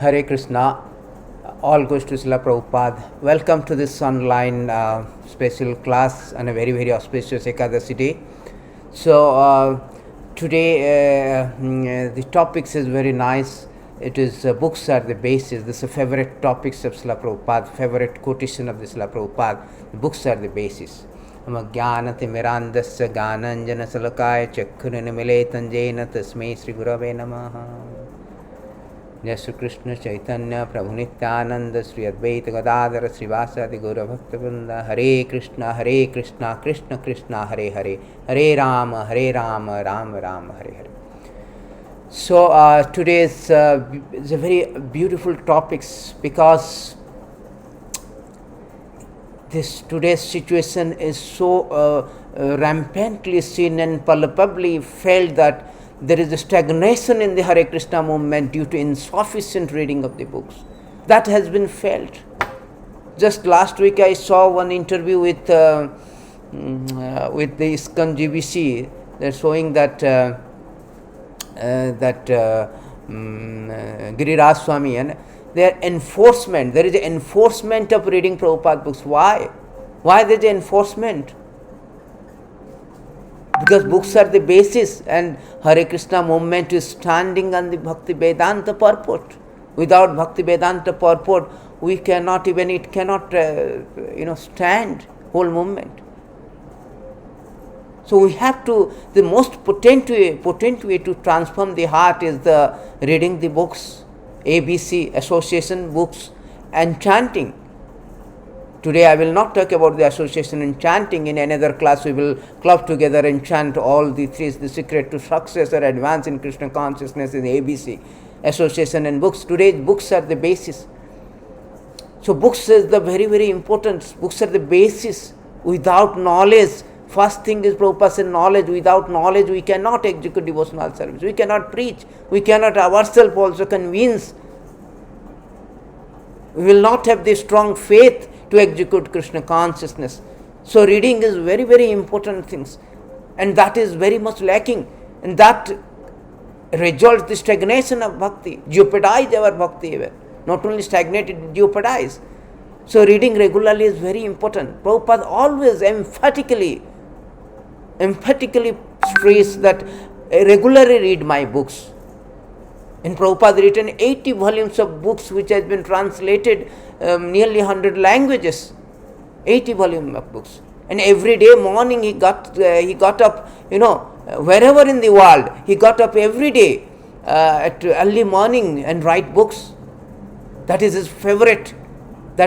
Hare Krishna, all goes to Srila Prabhupada. Welcome to this online special class on a very, very auspicious Ekadasi day. So, today the topics is very nice. It is books are the basis. This is favorite topics of Srila Prabhupada, favorite quotation of the Srila Prabhupada. The books are the basis. Jnanati mirandasya gananjana salakaya chakkhunana miletanjena tasmai Sri Gurave Namaha. जय श्री कृष्ण चैतन्य प्रभु नित्यानंद श्री अद्वैत गदाधर श्रीवासादि गौर भक्तवृंद हरे Krishna Krishna Krishna Hare Hare Hare Ram Ram Ram Hare Hare. So today is a very beautiful topics because this today's situation is so rampantly seen and palpably felt that there is a stagnation in the Hare Krishna movement due to insufficient reading of the books. That has been felt. Just last week I saw one interview with the ISKCON GBC. They're showing that Giriraj Swami and their enforcement. There is an enforcement of reading Prabhupada books. Why? Why there is an enforcement? Because books are the basis and Hare Krishna movement is standing on the Bhakti Vedanta purport. Without Bhakti Vedanta purport, we cannot even, it cannot stand whole movement. So we have to, the most potent way to transform the heart is the reading the books, ABC, association books and chanting. Today I will not talk about the association and chanting. In another class we will club together and chant all the three. The secret to success or advance in Krishna consciousness is ABC, association and books. Today's books are the basis. So books is the very, very important. Books are the basis. Without knowledge, first thing is Prabhupada said knowledge. Without knowledge we cannot execute devotional service. We cannot preach. We cannot ourselves also convince. We will not have the strong faith to execute Krishna consciousness. So reading is very, very important things. And that is very much lacking. And that results the stagnation of bhakti. Jeopardize our bhakti even. Not only stagnate, it jeopardize. So reading regularly is very important. Prabhupada always emphatically stressed that regularly read my books. And Prabhupada written 80 volumes of books which has been translated nearly 100 languages. 80 volumes of books. And every day morning he got up, wherever in the world, he got up every day at early morning and write books. That is his favorite. He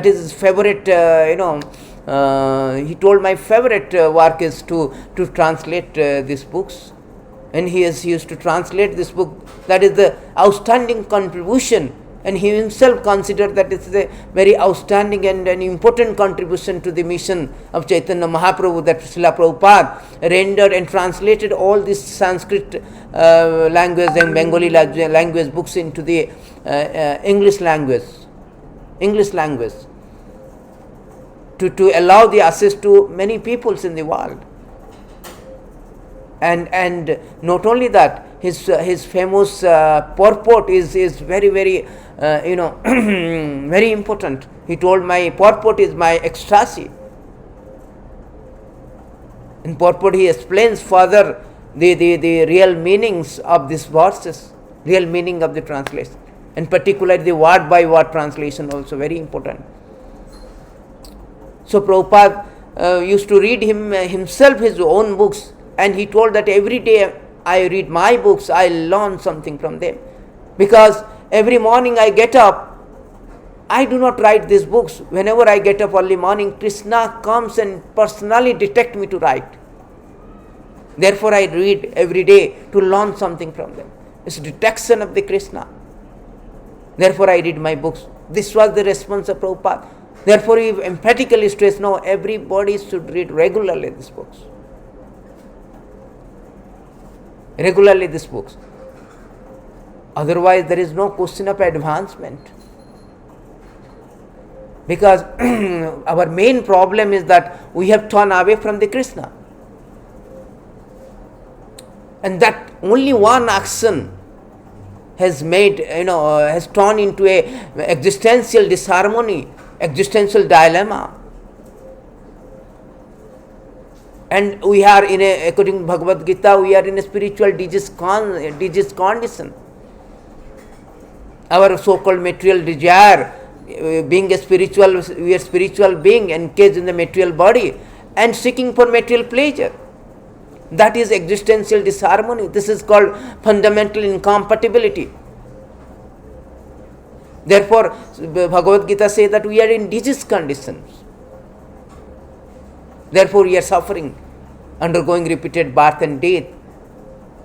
told my favorite work is to translate these books. And he used to translate this book. That is the outstanding contribution. And he himself considered that it is a very outstanding and an important contribution to the mission of Chaitanya Mahaprabhu, that Srila Prabhupada rendered and translated all these Sanskrit language and Bengali language books into the English language. To allow the access to many peoples in the world. And not only that, his famous purport is very, very very important. He told my purport is my ecstasy. In purport he explains further the real meanings of these verses, real meaning of the translation, and particularly the word by word translation also very important. So Prabhupada used to read himself his own books. And he told that every day I read my books, I learn something from them. Because every morning I get up, I do not write these books. Whenever I get up early morning, Krishna comes and personally detect me to write. Therefore I read every day to learn something from them. It's detection of the Krishna. Therefore I read my books. This was the response of Prabhupada. Therefore he emphatically stressed, no, everybody should read regularly these books. Regularly these books. Otherwise there is no question of advancement. Because our main problem is that we have turned away from the Krishna. And that only one action has made, has turned into a existential disharmony, existential dilemma. And we are according to Bhagavad Gita, we are in a spiritual disease condition. Our so-called material desire, being a spiritual, we are spiritual being encaged in the material body and seeking for material pleasure. That is existential disharmony. This is called fundamental incompatibility. Therefore, Bhagavad Gita says that we are in disease conditions. Therefore, we are suffering, undergoing repeated birth and death,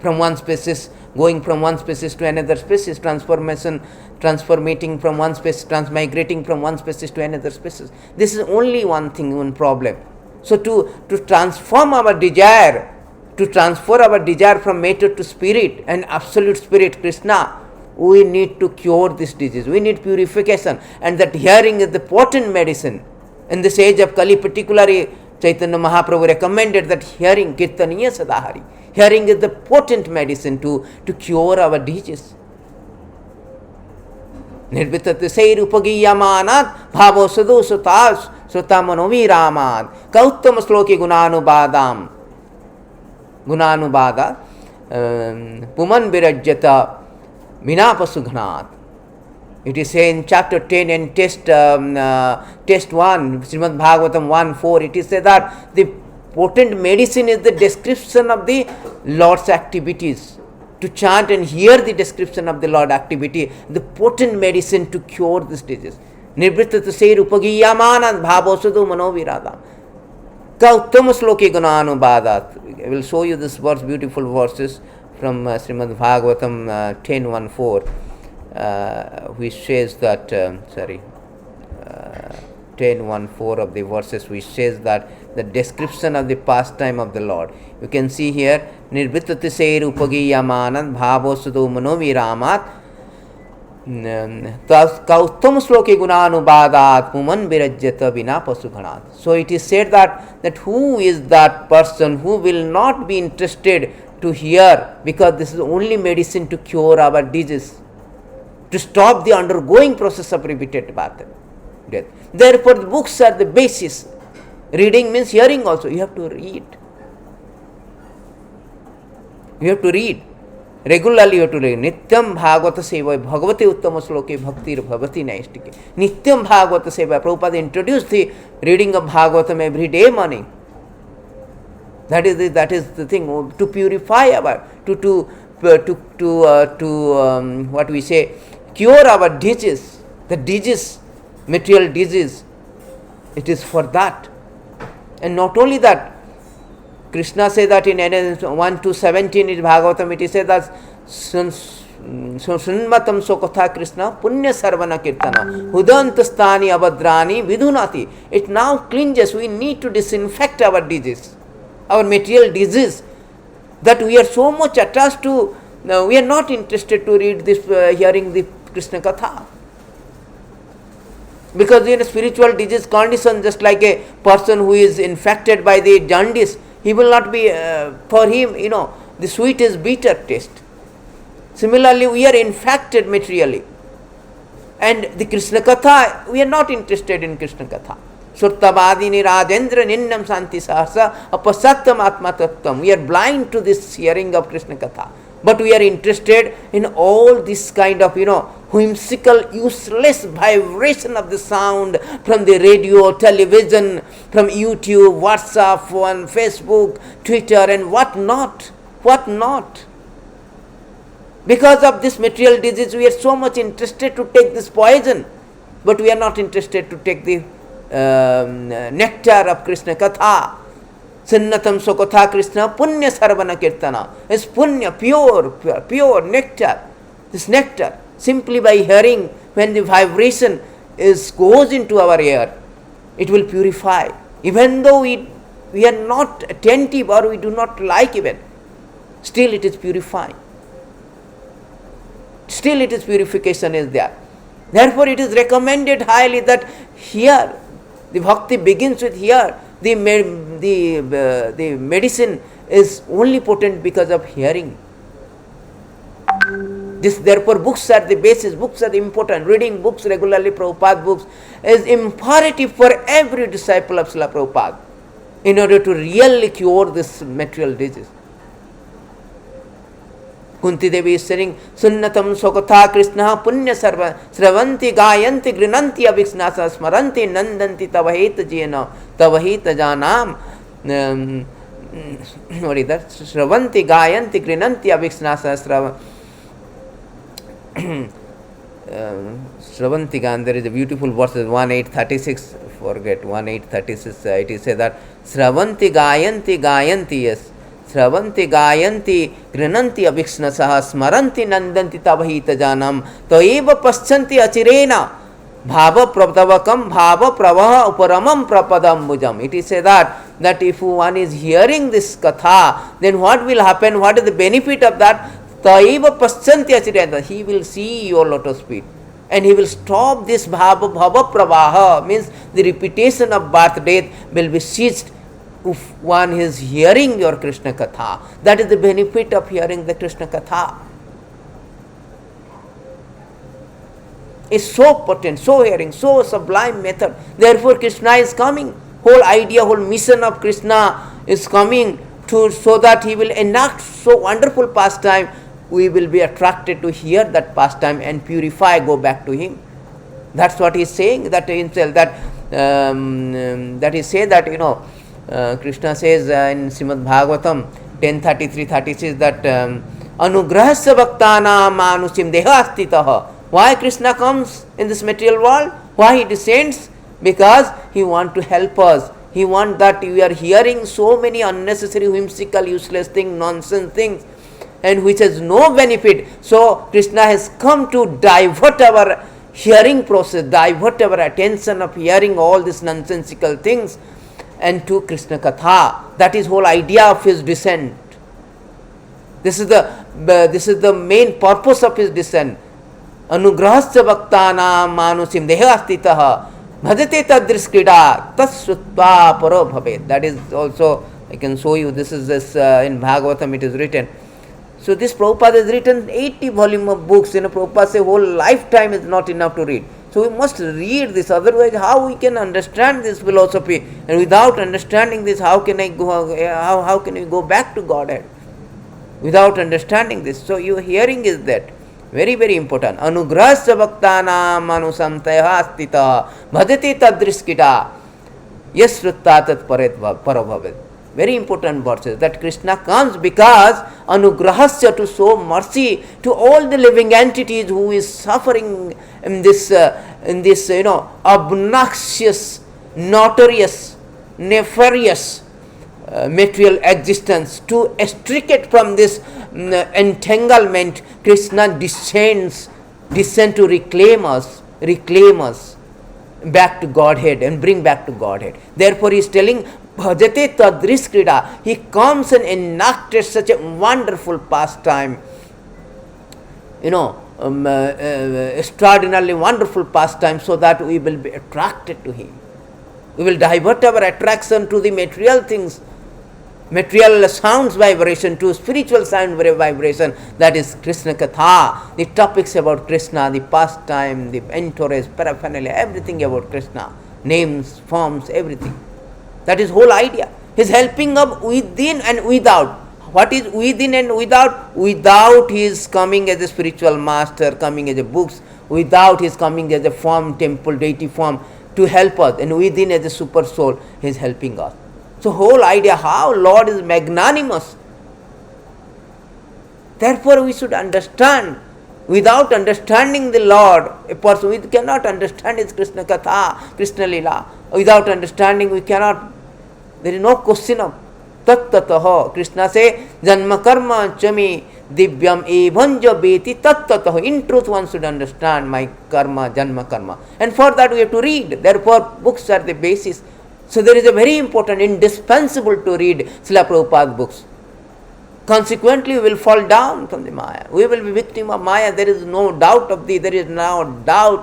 from one species, going from one species to another species, transformating from one species, transmigrating from one species to another species. This is only one thing, one problem. So, to transform our desire, to transfer our desire from matter to spirit and absolute spirit, Krishna, we need to cure this disease. We need purification, and that hearing is the potent medicine. In this age of Kali, particularly, Chaitanya Mahaprabhu recommended that hearing, Kirtaniya Sadahari. Hearing is the potent medicine to cure our disease. Nirvitat Seirupagiyamanat Bhavo Sadhu Sutas Sutamonovi Ramad Kauttam Sloki Gunanubada Puman Birajyata Vinapasughanat. It is said in chapter 10 and test 1, Srimad Bhagavatam 1:4, it is said that the potent medicine is the description of the Lord's activities. To chant and hear the description of the Lord's activity, the potent medicine to cure this disease. Nirvritat Seirupagiyamanat Bhavosadu Manoviradam. Kauttam Sloki Gunanubhadat. I will show you this verse, beautiful verses from Srimad Bhagavatam 10:1-4. Which says that, 10:1-4 of the verses, which says that the description of the pastime of the Lord. You can see here, Nirvitati Seir Upagiyamanat Bhavosadu Manoviramat Kauttam Sloki Gunanubadat Puman Birajyata Vina Pasughanat. So it is said that who is that person who will not be interested to hear, because this is the only medicine to cure our disease, to stop the undergoing process of repeated birth and death. Therefore, the books are the basis. Reading means hearing also. You have to read. You have to read. Regularly you have to read. Nityam Bhagavata Seva Bhagavate Uttama Sloke Bhaktir Bhavati Naistike. Nityam Bhagavata Seva. Prabhupada introduced the reading of Bhagavatam every day morning. That is the thing, to purify our, what we say, cure our disease, the disease, material disease. It is for that. And not only that, Krishna says that in 1-17 in Bhagavatam, it is said that Sunmatam Sokatha Krishna Punya Sarvana Kirtana Hudantastani Abadrani Vidunati. It now cleanses. We need to disinfect our disease, our material disease, that we are so much attached to. We are not interested to read this, hearing the Krishna Katha. Because in a spiritual disease condition, just like a person who is infected by the jaundice, he will not be, for him, the sweet is bitter taste. Similarly, we are infected materially. And the Krishna Katha, we are not interested in Krishna Katha. Surtabadini Rajendra Ninnam Santi Sahasa Apasattam Atma Tattvam. We are blind to this hearing of Krishna Katha. But we are interested in all this kind of, whimsical, useless vibration of the sound from the radio, television, from YouTube, WhatsApp, Facebook, Twitter, and what not. What not. Because of this material disease, we are so much interested to take this poison, but we are not interested to take the nectar of Krishna Katha. Sinnatam Sokatha Krishna Punya Sarvana Kirtana. It's Punya, pure nectar. This nectar, simply by hearing, when the vibration goes into our ear, it will purify. Even though we are not attentive or we do not like even, still it is purifying. Still its purification is there. Therefore it is recommended highly that here, the bhakti begins with here. The medicine is only potent because of hearing. This, therefore, books are the basis, books are the important. Reading books regularly, Prabhupada books, is imperative for every disciple of Srila Prabhupada in order to really cure this material disease. Kunti Devi is saying, Sunnatam Sokatha Krishna Punya Sarva Sravanti Gayanti Grinanti Aviksnasa Smaranti Nandanti Tavahita Jena Tavahita Janam. What is that? Sravanti Gayanti Grinanti Aviksnasa Sravanti Gan. There is a beautiful verse, 1836. Forget 1836. It is said that Sravanti Gayanti, yes. Sravanti Gayanti Grinanti Aviksnasaha Smaranti Nandanti Tavahita Janam Toeva Paschanti Achirena Bhava Pravdavakam Bhava Pravaha Uparamam Prapadam Mujam. It is said that if one is hearing this katha, then what will happen? What is the benefit of that? Toeva Paschanti Achirena. He will see your lotus feet and he will stop this Bhava Pravaha, means the repetition of birth death will be ceased. If one is hearing your Krishna Katha, that is the benefit of hearing the Krishna Katha. It's so potent, so hearing, so sublime method. Therefore Krishna is coming. Whole idea, whole mission of Krishna is coming to, so that he will enact so wonderful pastime. We will be attracted to hear that pastime and purify, go back to him. That's what he is saying, that himself, that he say that, Krishna says in Srimad Bhagavatam 10:33-36 that Anugrahasya Bhaktana Manusim Dehastitaha. Why Krishna comes in this material world? Why he descends? Because he wants to help us. He wants that we are hearing so many unnecessary, whimsical, useless things, nonsense things, and which has no benefit. So Krishna has come to divert our hearing process, divert our attention of hearing all these nonsensical things, and to Krishna Katha. That is whole idea of his descent. This is the main purpose of his descent. Anugrahasya Bhaktana Manusim Dehastitaha Bhajate Tadriskrida Tasrutva Paro Bhavet. That is also, I can show you, this is in Bhagavatam it is written. So this Prabhupada has written 80 volume of books. Prabhupada says whole lifetime is not enough to read. So we must read this, otherwise how we can understand this philosophy? And without understanding this, how can we go back to Godhead? Without understanding this. So your hearing is that. Very, very important. Anugrahasya bhaktana manusam tayastita bhajati tadriskita yasrutta tat parabhavet. Very important verses that Krishna comes because anugrahasya, to show mercy to all the living entities who is suffering in this obnoxious, notorious, nefarious material existence. To extricate from this entanglement, Krishna descends to reclaim us back to Godhead and bring back to Godhead. Therefore he is telling Bhajate Tadriskrida. He comes and enacted such a wonderful pastime, extraordinarily wonderful pastime, so that we will be attracted to him. We will divert our attraction to the material things, material sounds vibration, to spiritual sound vibration, that is Krishna Katha, the topics about Krishna, the pastime, the entourage, paraphernalia, everything about Krishna, names, forms, everything. That is whole idea. He is helping up within and without. What is within and without? Without he is coming as a spiritual master, coming as a books, without he is coming as a form, temple, deity form, to help us, and within as a super soul, he is helping us. So whole idea how Lord is magnanimous. Therefore we should understand. Without understanding the Lord, a person, we cannot understand his Krishna Katha, Krishna Lila. Without understanding we cannot, there is no question of tat tataha. Krishna say, Janma karma chami divyam evanja beti tat tataha. In truth one should understand my karma, janma karma. And for that we have to read. Therefore books are the basis. So there is a very important, indispensable to read Srila Prabhupada books. Consequently, we will fall down from the Maya. We will be victim of Maya. There is no doubt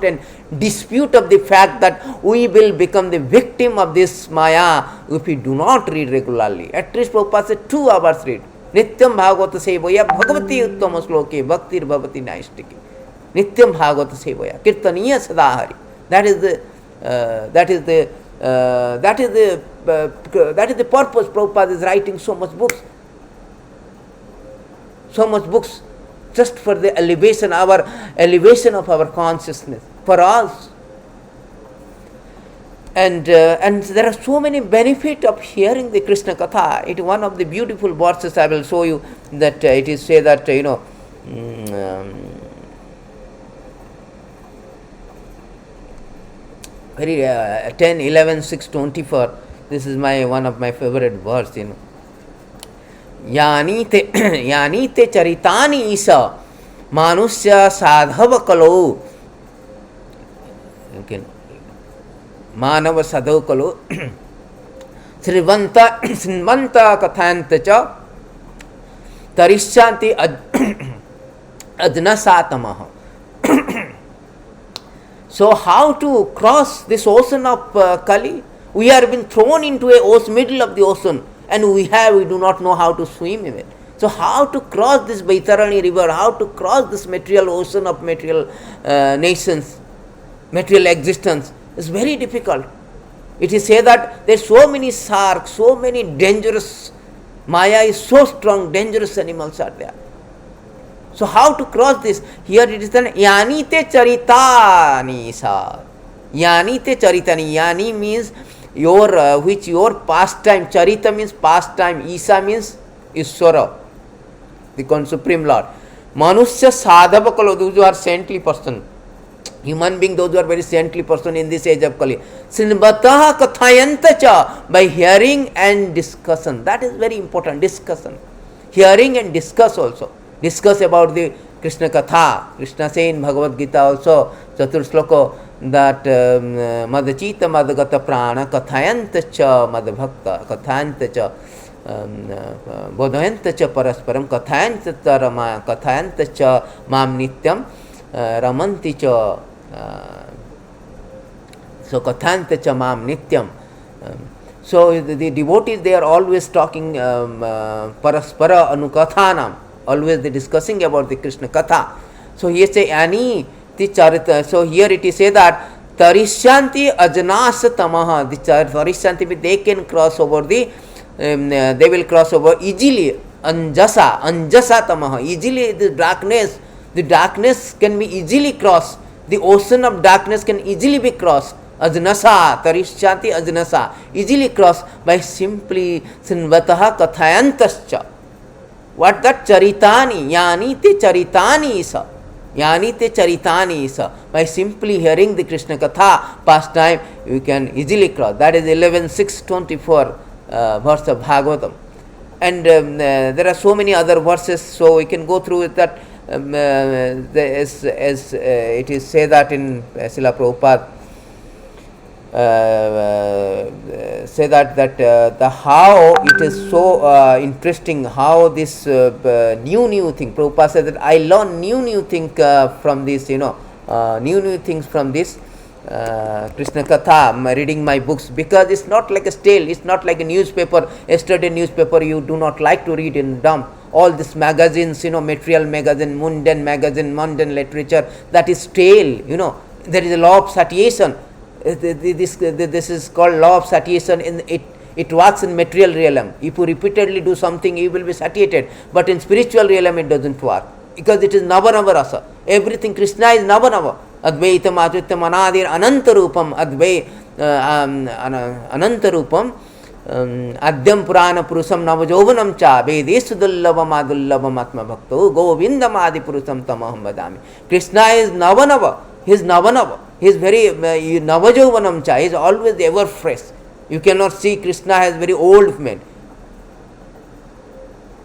and dispute of the fact that we will become the victim of this Maya if we do not read regularly. At least Prabhupada said 2 hours read. Nityam Bhagavata Sevaya Bhagavati Uttama Sloke Bhaktir Bhavati Naistiki. Nityam Bhagavata Sevaya Kirtaniya Sadahari. That is the purpose. Prabhupada is writing so much books, just for the elevation of our consciousness, for us. And there are so many benefits of hearing the Krishna Katha. It is one of the beautiful verses. I will show you that it is say that 10, 11, 6, 24. This is one of my favorite verse. यानी ते चरितानि ईश मानुष्य साधव कलो मानव साधव कलो श्रीमंत कथांत च तरिष्यन्ति अज्ञासातमः. So how to cross this ocean of Kali? We are being thrown into a middle of the ocean, and we do not know how to swim in it. So how to cross this Baitarani river? How to cross this material ocean of material nations, material existence is very difficult. It is said that there are so many sharks, so many dangerous. Maya is so strong, dangerous animals are there. So how to cross this? Here it is done. Yani te charitani sa. Yani te charitani. Yani means your pastime. Charita means pastime. Isa means Ishvara, the Supreme Lord. Manusya sadhava kalo, those who are saintly person. Human being, those who are very saintly person in this age of Kali. Sinvataha kathayanta cha, by hearing and discussion. That is very important. Discussion. Hearing and discuss also. Discuss about the Krishna Katha. Krishna says in Bhagavad Gita also, Chatur Sloko, that Madachita Madagata Prana Kathayanta cha Madbhakta Kathayanta cha Bodhayanta cha Parasparam Kathayanta Rama Kathayanta cha Mam Nityam Ramanti cha. So Kathayanta cha Mam Nityam. So the devotees, they are always talking Paraspara Anukathanam. Always they discussing about the Krishna Katha. So here say Ani the Charita. So here it is say that Tarishyanti Ajnasa Tamaha. The Tarishyanti, they can cross over they will cross over easily. Anjasa Tamaha. Easily the darkness can be easily crossed. The ocean of darkness can easily be crossed. Ajnasa, Tarishyanti Ajnasa. Easily crossed by simply Sinvataha Kathayantascha. What that charitani? Yani te charitani isa. Yani te charitani isa. By simply hearing the Krishna Katha pastime, you can easily cross. That is 11.6.24 verse of Bhagavatam. And there are so many other verses, so we can go through it. That as it is said that in Srila Prabhupada say that the how it is so interesting, how this new thing. Prabhupada said that I learn new thing from this, new things from this Krishna Katha. I'm reading my books, because it's not like a stale, it's not like a newspaper. Yesterday newspaper you do not like to read in dump. All these magazines, material magazine, mundane literature, that is stale. There is a law of satiation. This is called law of satiation. It works in material realm. If you repeatedly do something, you will be satiated. But in spiritual realm, it doesn't work, because it is Nava rasa. Everything Krishna is Nava. Advaitam Advaitam Anadir Anantarupam Anantarupam Adyam Purana Purusam Navajovanam Cha Vedesu Dullavam Adullavam Atma Bhakto Govindam Adi Purusam Tamaham Vadami. Krishna is Nava. He is Nava. He is very Navajovanam Cha. He is always ever fresh. You cannot see Krishna has very old men.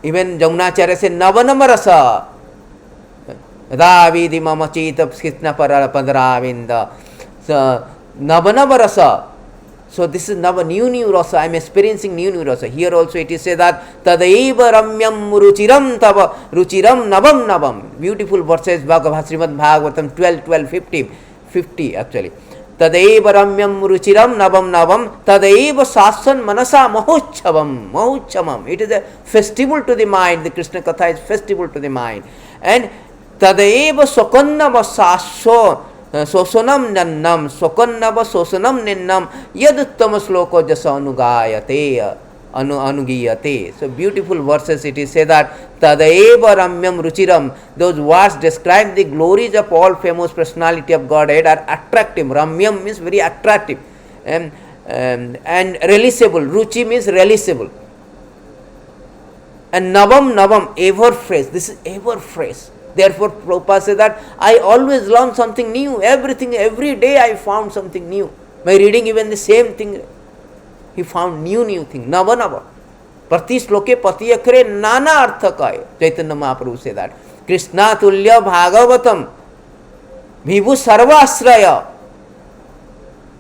Even Jamunacharya said Navanama Rasa. Ravidi Mama Chita Krishna Padaravinda. So Navanama Rasa. So this is new rasa. I am experiencing new rasa. Here also it is said that Tadaiva Ramyam Ruchiram Tava Ruchiram Navam. Beautiful verses, Srimad Bhagavatam 12, 50 actually. तदैव रम्यम रुचिरम नवम नवम तदैव शासन मनसा महोत्सवम. It is a festival to the mind. The Krishna Katha is festival to the mind. And तदैव स्वकन्नव शाश्व शोषणम नन्नम स्वकन्नव शोषणम निन्नम यद उत्तम श्लोको जस अनुगायते anugiyate. So beautiful verses it is say that tadaiva ramyam ruchiram. Those words describe the glories of all famous personality of Godhead are attractive. Ramyam means very attractive and releasable. Ruchi means releasable. And navam ever fresh. This is ever fresh. Therefore Prabhupada said that I always learn something new. Every day I found something new. By reading even the same thing, he found new thing. Nava. Prati shloke pati akhre nana artha ka hai. Chaitanya Mahaprabhu said that. Krishna tulya bhagavatam vibhu sarvasraya.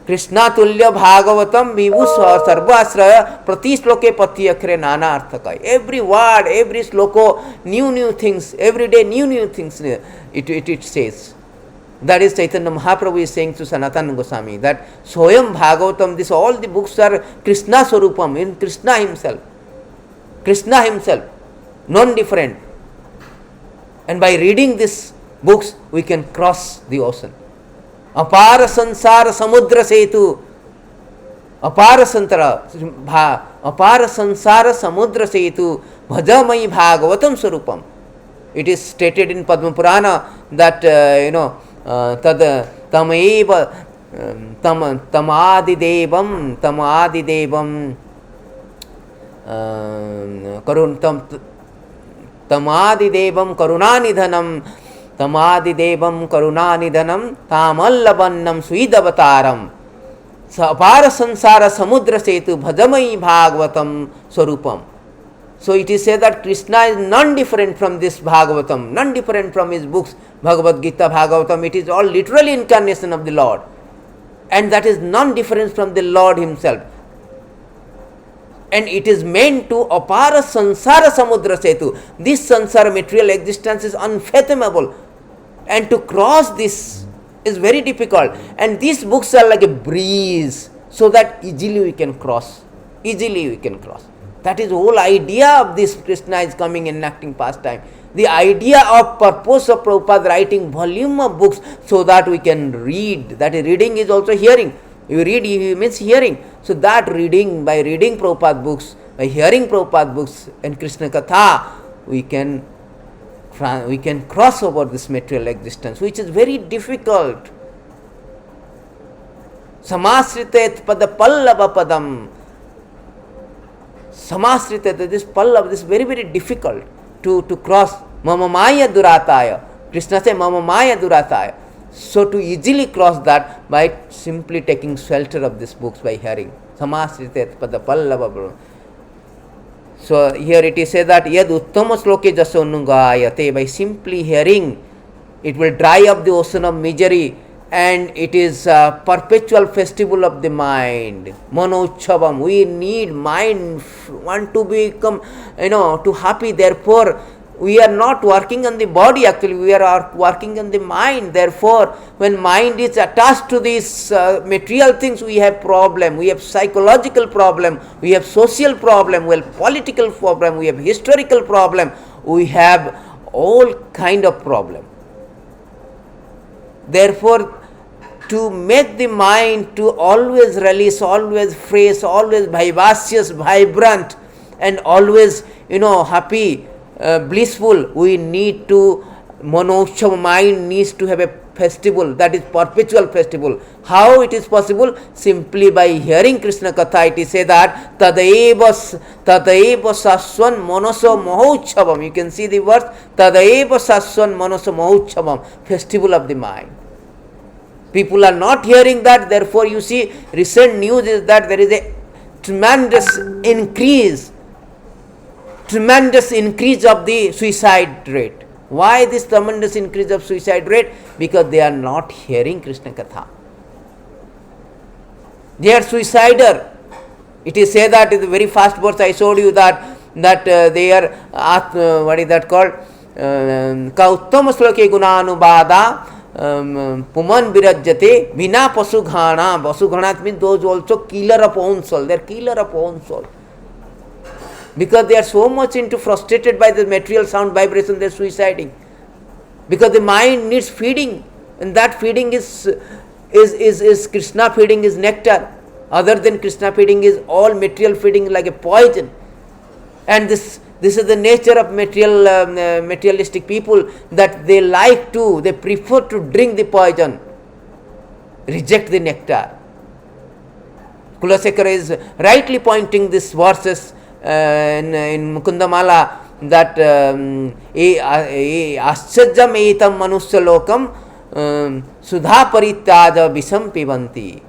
Krishna tulya bhagavatam vibhu sarvasraya. Prati shloke pati akhre nana artha ka hai. Every word, every sloko, new things. Every day new things it says. That is Chaitanya Mahaprabhu is saying to Sanatana Goswami that Soyam Bhagavatam, this all the books are Krishna Swarupam, in Krishna himself. Krishna himself, non-different. And by reading these books, we can cross the ocean. Apara sansara samudra setu. Apara sansara samudra setu. Bhajamai Bhagavatam Swarupam. It is stated in Padma Purana that, tad tamaiva tamadidevam tamadidevam karunanidhanam tamallabannam suidavataram apara sansara samudra setu bhajamai bhagavatam swarupam. So it is said that Krishna is non-different from this Bhagavatam, non-different from his books, Bhagavad Gita, Bhagavatam. It is all literally incarnation of the Lord. And that is non-different from the Lord himself. And it is meant to apara sansara samudra setu. This sansara material existence is unfathomable. And to cross this is very difficult. And these books are like a breeze, so that easily we can cross. That is the whole idea of this. Krishna is coming and enacting pastime. The idea of purpose of Prabhupada writing volume of books so that we can read. That is, reading is also hearing. You read means hearing. So that reading, by reading Prabhupada books, by hearing Prabhupada books and Krishna Katha, we can cross over this material existence, which is very difficult. Samasritet pada pallava padam. Samasrita, this pallav, this is very, very difficult to cross. Mama maya durataya. Krishna says, Mama maya durataya. So to easily cross that by simply taking shelter of these books by hearing. Samasrita pada pallava. So here it is said that yad uttama sloke jasonungayate. By simply hearing, it will dry up the ocean of misery. And it is a perpetual festival of the mind. Manochavam. We need mind, want to become, to happy. Therefore, we are not working on the body actually, we are working on the mind. Therefore, when mind is attached to these material things, we have problem. We have psychological problem. We have social problem. We have political problem. We have historical problem. We have all kind of problem. Therefore, to make the mind to always release, always fresh, always vivacious, vibrant, and always, happy, blissful, we need to, Manoksha mind needs to have a festival, that is perpetual festival. How it is possible? Simply by hearing Krishna Katha. It is said that Tadaiva Saswan Manoso Mahotshavam. You can see the verse, Tadaiva Saswan Manoso Mahotshavam, festival of the mind. People are not hearing that. Therefore, you see, recent news is that there is a tremendous increase of the suicide rate. Why this tremendous increase of suicide rate? Because they are not hearing Krishna Katha. They are suicidal. It is said that in the very first verse I showed you that they are, what is that called? Ka uttama sloke gunanubada puman virajyate vina pasughana. Pasughana means those also killer of own soul. They are killer of own soul. Because they are so much into frustrated by the material sound vibration, they are suiciding. Because the mind needs feeding, and that feeding is Krishna feeding is nectar. Other than Krishna feeding is all material feeding like a poison. And this is the nature of materialistic people, that they prefer to drink the poison, reject the nectar. Kulasekara is rightly pointing these verses in Mukundamala, that aschajam etam manusya lokam sudha parityaja visam pibanti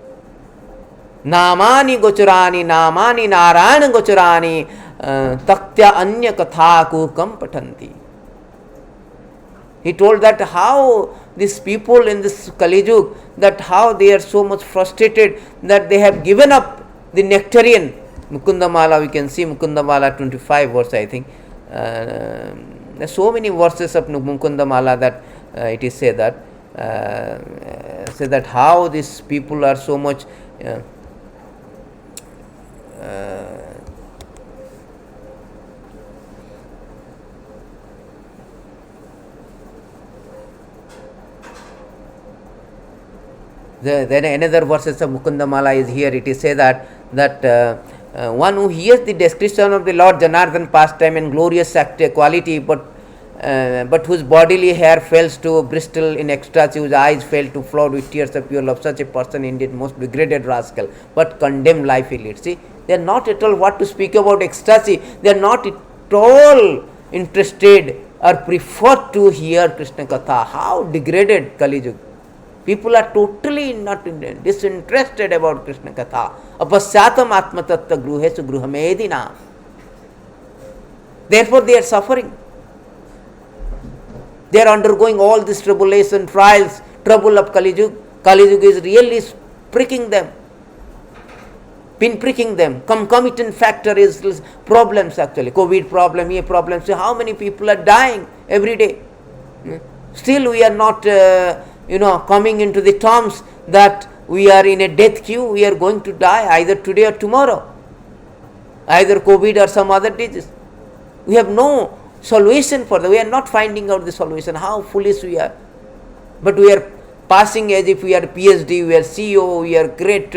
namani gochurani namani narayana gochurani taktya anya katha kukam patanti. He told that how these people in this Kali Yuga, that how they are so much frustrated that they have given up the nectarian. Mukundamala, we can see Mukundamala 25 verse, I think. There are so many verses of Mukundamala that it is said that how these people are so much then another verses of Mukundamala is here. It is said that one who hears the description of the Lord Janardhan pastime and glorious quality, but whose bodily hair fails to bristle in ecstasy, whose eyes fail to flood with tears of pure love, such a person indeed most degraded rascal, but condemned life he leads. See, they are not at all what to speak about ecstasy. They are not at all interested or prefer to hear Krishna Katha. How degraded Kali Yuga. People are totally not disinterested about Krishna Katha. Apasyatam atma tattva gruhesu gruhamedina. Therefore they are suffering. They are undergoing all this tribulation, trials, trouble of Kali Yuga. Kali Yuga is really pricking them. Pinpricking them. Concomitant factor is problems actually. COVID problem, here problems. So how many people are dying every day? Still we are not coming into the terms that we are in a death queue, we are going to die either today or tomorrow, either COVID or some other disease. We have no solution for that. We are not finding out the solution. How foolish we are. But we are passing as if we are PhD, we are CEO, we are great,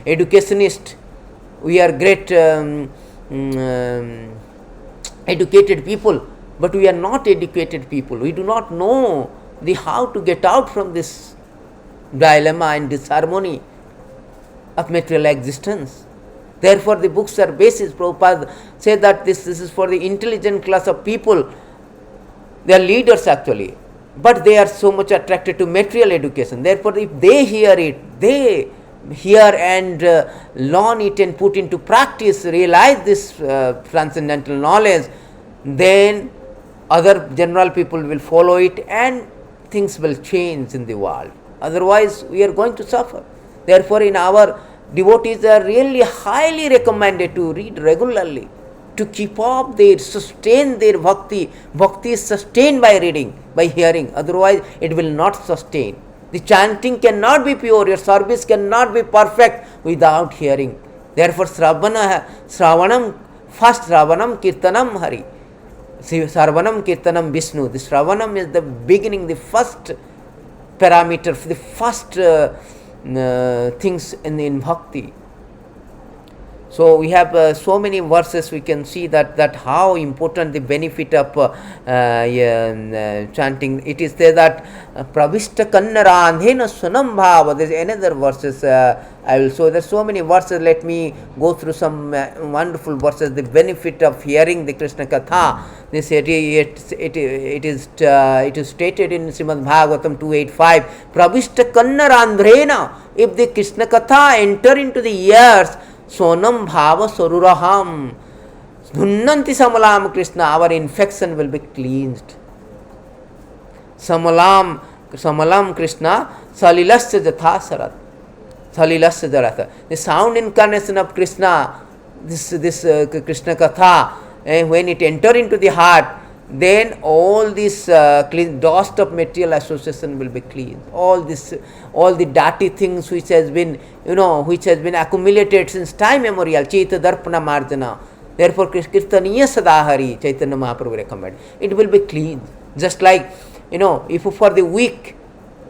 educationist, we are great educated people. But we are not educated people. We do not know how to get out from this dilemma and disharmony of material existence. Therefore, the books are basis. Prabhupada said that this is for the intelligent class of people. They are leaders actually, but they are so much attracted to material education. Therefore, if they hear it, they hear and learn it and put into practice, realize this transcendental knowledge, then other general people will follow it and things will change in the world. Otherwise, we are going to suffer. Therefore, in our devotees are really highly recommended to read regularly, to keep up sustain their bhakti. Bhakti is sustained by reading, by hearing. Otherwise, it will not sustain. The chanting cannot be pure, your service cannot be perfect without hearing. Therefore, Shravanam, first Shravanam, Kirtanam, Hari. Sarvanam Kirtanam Vishnu. The Shravanam is the beginning, the first parameter, the first things in bhakti. So we have so many verses. We can see that how important the benefit of chanting. It is there that pravishta kannarandhena sunam bhava. There is another verses I will show. There are so many verses. Let me go through some wonderful verses. The benefit of hearing the Krishna Katha. This it is stated in Srimad Bhagavatam 285. Pravishta kannarandhrena. If the Krishna Katha enter into the ears, sonam bhava saruraham dhunnanti samalam Krishna, our infection will be cleansed. Samalam Krishna salilasya jatha sarat. Salilasya jarata. The sound incarnation of Krishna, this Krishna Katha, when it enter into the heart, then all this clean dust of material association will be clean. All the dirty things which has been, which has been accumulated since time memorial, Chaita Darpana Marjana. Therefore, Kirtaniya Sadahari, Chaitanya Mahaprabhu recommended. It will be clean. Just like, if for the week,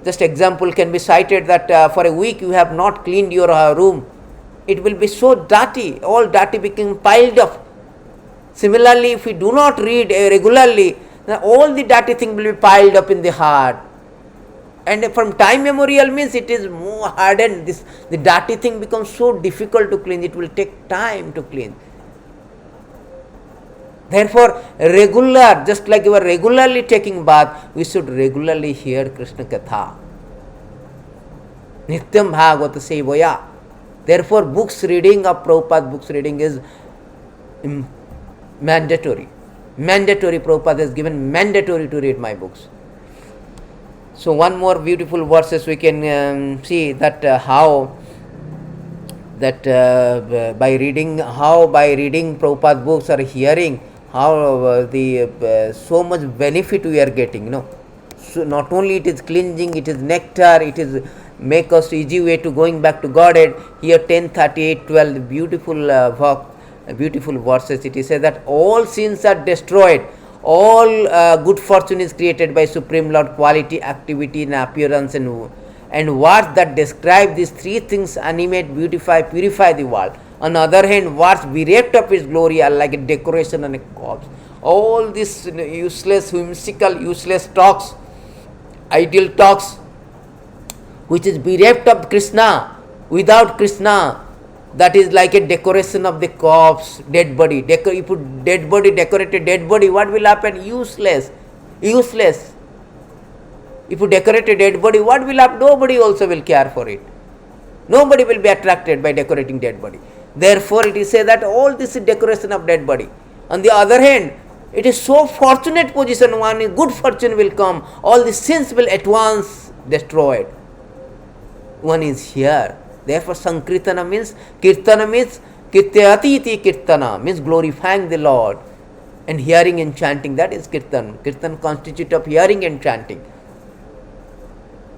just example can be cited that for a week you have not cleaned your room, it will be so dirty, all dirty becoming piled up. Similarly, if we do not read regularly, then all the dirty thing will be piled up in the heart. And from time memorial means it is more hardened. The dirty thing becomes so difficult to clean. It will take time to clean. Therefore, just like you are regularly taking bath, we should regularly hear Krishna Katha. Nityam Bhagavata Sevaya. Therefore, reading of Prabhupada books reading is mandatory. Prabhupada has given mandatory to read my books. So one more beautiful verses we can see that how by reading Prabhupada books or hearing how so much benefit we are getting. So not only it is cleansing, it is nectar, it is make us easy way to going back to Godhead. Here 10:38:12 beautiful verses. It is said that all sins are destroyed, all good fortune is created by Supreme Lord, quality, activity and appearance, and words that describe these three things animate, beautify, purify the world. On the other hand, words bereft of its glory are like a decoration on a corpse. All these useless, whimsical, useless talks, ideal talks, which is bereft of Krishna, without Krishna, that is like a decoration of the corpse, dead body. You put dead body, decorated dead body, what will happen? Useless. If you decorate a dead body, what will happen? Nobody also will care for it. Nobody will be attracted by decorating dead body. Therefore, it is said that all this is decoration of dead body. On the other hand, it is so fortunate position, one good fortune will come, all the sins will at once destroyed. One is here. Therefore, Sankirtana means Kirtyati iti Kirtana, means glorifying the Lord. And hearing and chanting, that is Kirtan. Kirtan constitutes of hearing and chanting.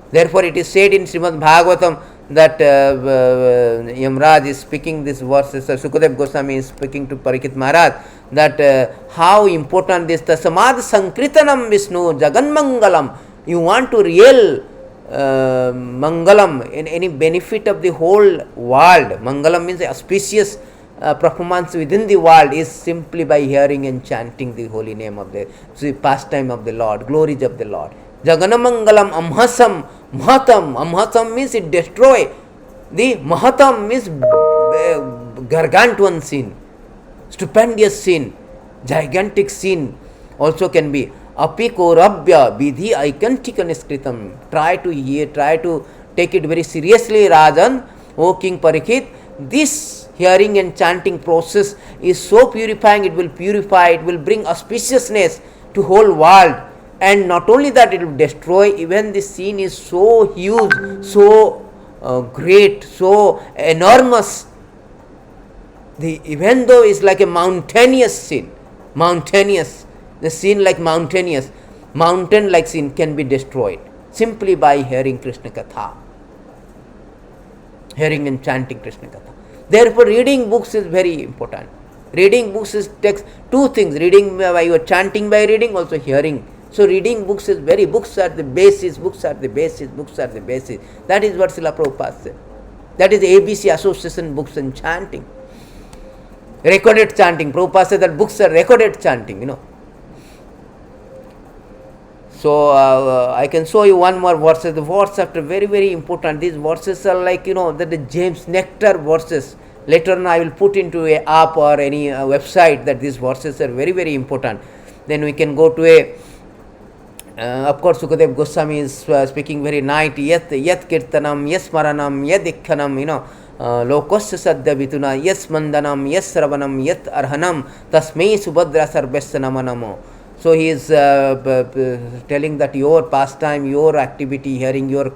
Therefore, it is said in Srimad Bhagavatam that Yamraj is speaking these verses, Sukadev Goswami is speaking to Parikshit Maharaj, that how important this Tasamad Sankirtanam Vishnu Jagan Mangalam. You want to real Mangalam, in any benefit of the whole world. Mangalam means auspicious performance within the world is simply by hearing and chanting the holy name of the pastime of the Lord, glories of the Lord. Jaganamangalam amhasam mahatam. Amhasam means it destroy. The mahatam means gargantuan sin, stupendous sin, gigantic sin also can be. Apikorabhya vidhi aikantika niskritam. Try to take it very seriously, Rajan, O King Parikshit. This hearing and chanting process is so purifying, it will purify, it will bring auspiciousness to whole world. And not only that, it will destroy, even the sin is so huge, so great, so enormous. Even though it's like a mountainous sin, the sin like mountainous, mountain like sin can be destroyed simply by hearing Krishna Katha, hearing and chanting Krishna Katha. Therefore, reading books is very important. Reading books takes two things: reading by you are chanting by reading, also hearing. So, reading books is books are the basis. That is what Srila Prabhupada said. That is ABC association, books and chanting. Recorded chanting. Prabhupada said that books are recorded chanting, So, I can show you one more verse. The verses are very, very important. These verses are like, that the James Nectar verses. Later on, I will put into a app or any website that these verses are very, very important. Then we can go to of course, Sukadev Goswami is speaking very nice. Yat kirtanam, yes maranam, yat ikkhanam, lokosya sadhya vituna, yes mandanam, yes sravanam, yat arhanam, tasmei subhadra sarvesya namanamo. So he is telling that your pastime, your activity, hearing your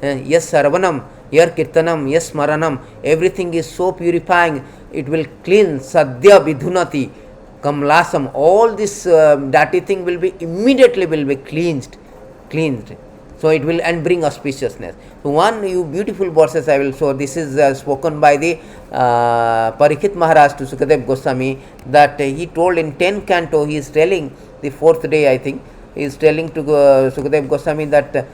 yes sarvanam, your kirtanam, yes maranam, everything is so purifying. It will cleanse sadhya vidhunati. Kamlasam, all this dirty thing will be immediately will be cleansed. So it will and bring auspiciousness. So one you beautiful verses I will show. This is spoken by the Parikshit Maharaj to Sukadev Goswami, that he told in 10th canto, he is telling the 4th day I think, he is telling to Sukadev Goswami that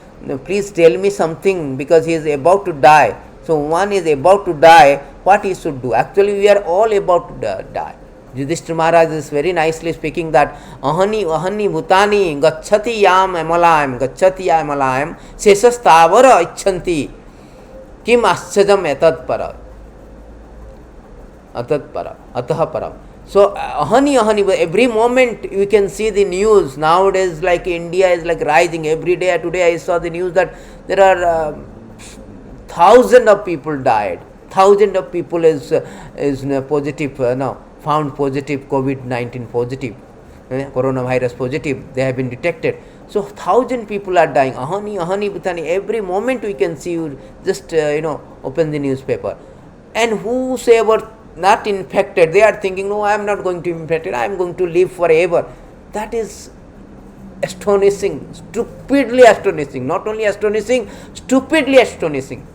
please tell me something, because he is about to die. So one is about to die, what he should do? Actually we are all about to die. Yudhishthira Maharaj is very nicely speaking that ahani bhutani gacchati yam amalayam shesastavara icchanti kim aschajam atad para atah param. So ahani every moment you can see the news nowadays, like India is like rising every day. Today I saw the news that there are thousands of people died, thousands of people is positive now, found positive, COVID-19 positive, coronavirus positive, they have been detected. So 1,000 people are dying. Ahani bhutani, every moment we can see, you just open the newspaper, and whosoever not infected, they are thinking, no, I am not going to be infected, I am going to live forever. That is astonishing, stupidly astonishing, not only astonishing, stupidly astonishing.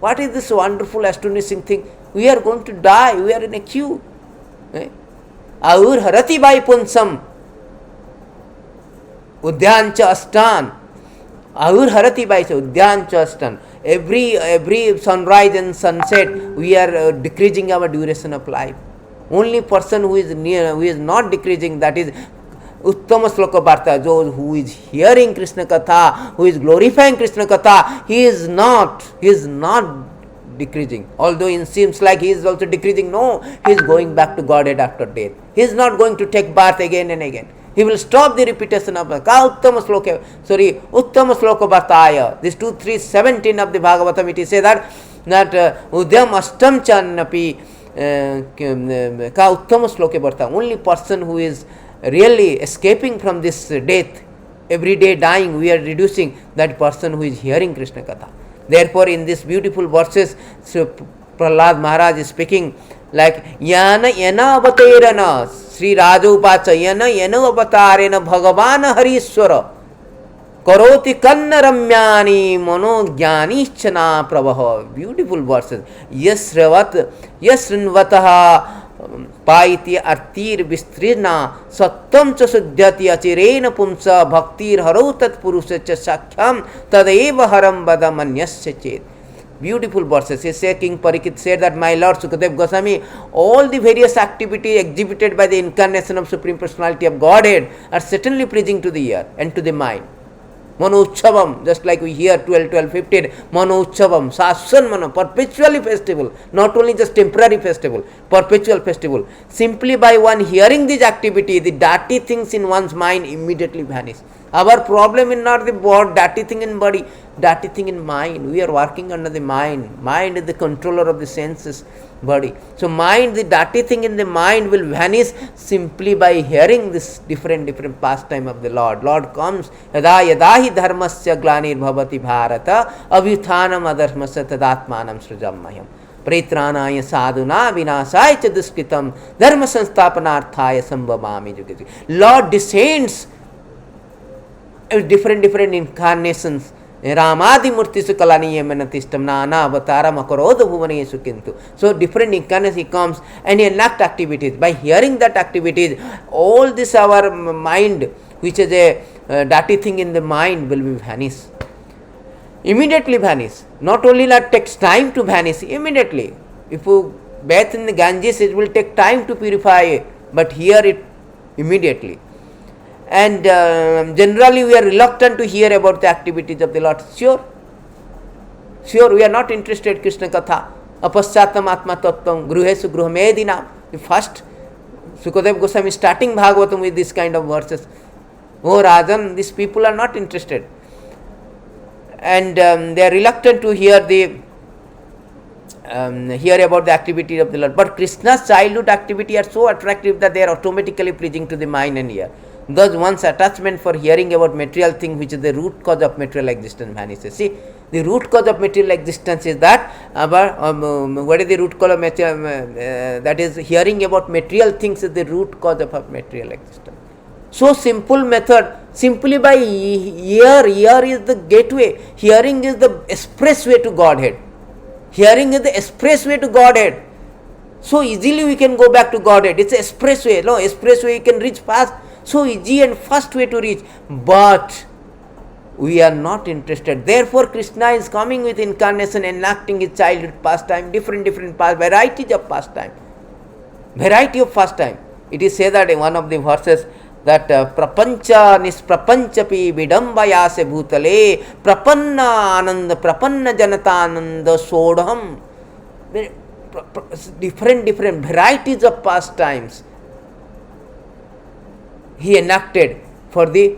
What is this wonderful astonishing thing? We are going to die, we are in a queue. Aur harati bai punsam udyancha astan. Aur harati bai udyancha astan. Every sunrise and sunset we are decreasing our duration of life. Only person who is near, who is not decreasing, that is Uttama Sloka Bharta, who is hearing Krishna Katha, who is glorifying Krishna Katha, he is not decreasing. Although it seems like he is also decreasing, no, he is going back to Godhead after death. He is not going to take birth again and again. He will stop the repetition of Uttama Sloka Bhartaya. This 2, 3, 17 of the Bhagavatam, it is said that Udyam Astam Channapi Ka Uttama Sloka Bharta. Only person who is really escaping from this death, every day dying, we are reducing, that person who is hearing Krishna Katha. Therefore, in these beautiful verses, Prahlad Maharaj is speaking like Yana Avatarana, Sri Rajopacha, Yana Avatarena Bhagavana Harishwara, Karoti Kanna Ramyani, Mano Jnanichana Prabha. Beautiful verses. Yes Rinvataha Paiti Artir Vistrina, Satam cha Sudyati Achirena Pumsa, Bhaktir Harotat Purusha cha Sakyam, Tadeva Haram Badamanyasya Chet. Beautiful verses. He said, King Parikshit said that, my Lord Sukadev Goswami, all the various activities exhibited by the incarnation of Supreme Personality of Godhead are certainly pleasing to the ear and to the mind. Mano Utshavam, just like we hear 12:15, Mano Utshavam, Saswan Mano, perpetually festival, not only just temporary festival, perpetual festival. Simply by one hearing this activity, the dirty things in one's mind immediately vanish. Our problem is not the body, dirty thing in body, dirty thing in mind. We are working under the mind. Mind is the controller of the senses, body. So mind, the dirty thing in the mind will vanish simply by hearing this different pastime of the Lord. Lord comes, yada hi dharmasya glanir bhavati bharata, abhyuthanam adharmasya tadatmanam srujam mayam. Pritranaya sadhuna vinasaya cha duskritam dharma sansthapanarthaya sambhavami jugati. Lord descends different incarnations. Ramadi Murtisu Kalaniya Manatistam Nana Avatara Makaroda Bhuvanesu Kintu. So different incarnations he comes and he enact activities. By hearing that activities, all this our mind, which is a dirty thing in the mind, will be vanish. Immediately vanish. Not only that takes time to vanish, immediately. If you bathe in the Ganges, it will take time to purify, but here it immediately. And generally we are reluctant to hear about the activities of the Lord. Sure, we are not interested in Krishna Katha. Apasyatam Atma Tattvam Gruhesu Gruhamedina. First, Sukadev Goswami is starting Bhagavatam with this kind of verses. Oh Rajan, these people are not interested. And they are reluctant to hear about the activity of the Lord. But Krishna's childhood activity are so attractive that they are automatically pleasing to the mind and ear. Thus one's attachment for hearing about material thing, which is the root cause of material existence, vanishes. See, the root cause of material existence is that what is the root cause of material? That is, hearing about material things is the root cause of material existence. So simple method, simply by ear is the gateway. Hearing is the expressway to Godhead. Hearing is the expressway to Godhead. So easily we can go back to Godhead. It's an expressway. No, expressway you can reach fast. So easy and fast way to reach. But we are not interested. Therefore Krishna is coming with incarnation, enacting his childhood pastime, different varieties of pastime. Variety of pastime. It is said that in one of the verses that prapancha nisprapanchapi vidambayase bhutale prapanna ananda prapanna janatananda sodham. Different varieties of pastimes he enacted for the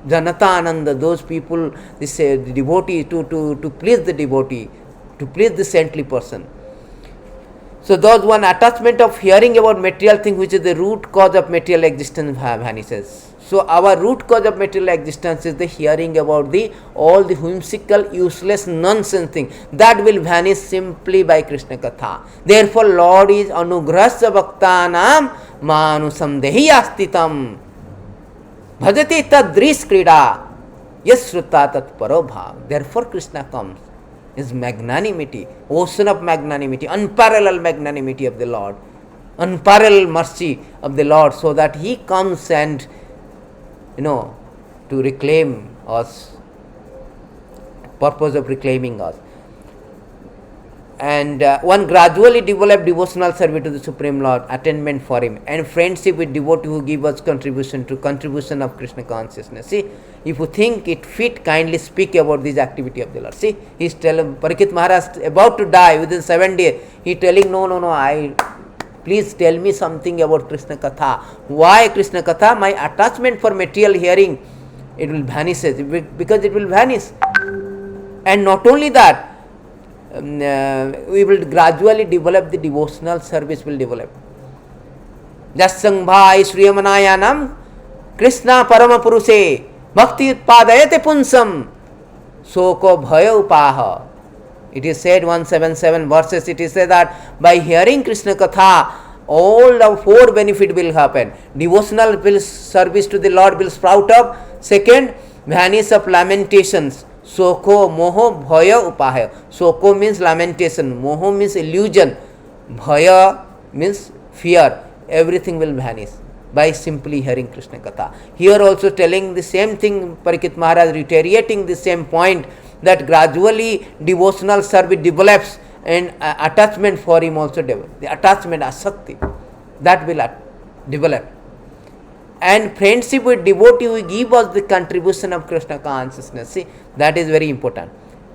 Janatananda, those people, this devotee, to please the devotee, to please the saintly person. So those one attachment of hearing about material thing, which is the root cause of material existence, vanishes. So our root cause of material existence is the hearing about all the whimsical, useless, nonsense thing that will vanish simply by Krishna Katha. Therefore Lord is anugrahasya bhaktanam manusamdehi astitam bhajati tadris krida yasruta tat parobhav. Therefore Krishna comes. His magnanimity, ocean of magnanimity, unparalleled magnanimity of the Lord, unparalleled mercy of the Lord, so that he comes and to reclaim us, purpose of reclaiming us. And one gradually develop devotional service to the Supreme Lord, attainment for him, and friendship with devotee who give us contribution of Krishna consciousness. See, if you think it fit, kindly speak about this activity of the Lord. See, he is telling Parikshit Maharaj about to die within 7 days. He is telling, no, please tell me something about Krishna Katha. Why Krishna Katha? My attachment for material hearing, it will vanish, because it will vanish. And not only that, we will gradually develop the devotional service will develop. Jasang bhai sriyamanayanam Krishna parama purushe bhakti utpadayate punsam soko bhaya upaha. It is said 177 verses, it is said that by hearing Krishna Katha, all the 4 benefit will happen. Devotional service to the Lord will sprout up. Second, vanish of lamentations. Soko moho bhaya upahaya. Soko means lamentation, moho means illusion, bhaya means fear. Everything will vanish by simply hearing Krishna Katha. Here also telling the same thing, Parikshit Maharaj reiterating the same point, that gradually devotional service develops and attachment for him also develops. The attachment, asakti, that will develop. And friendship with devotee will give us the contribution of Krishna consciousness. See, that is very important.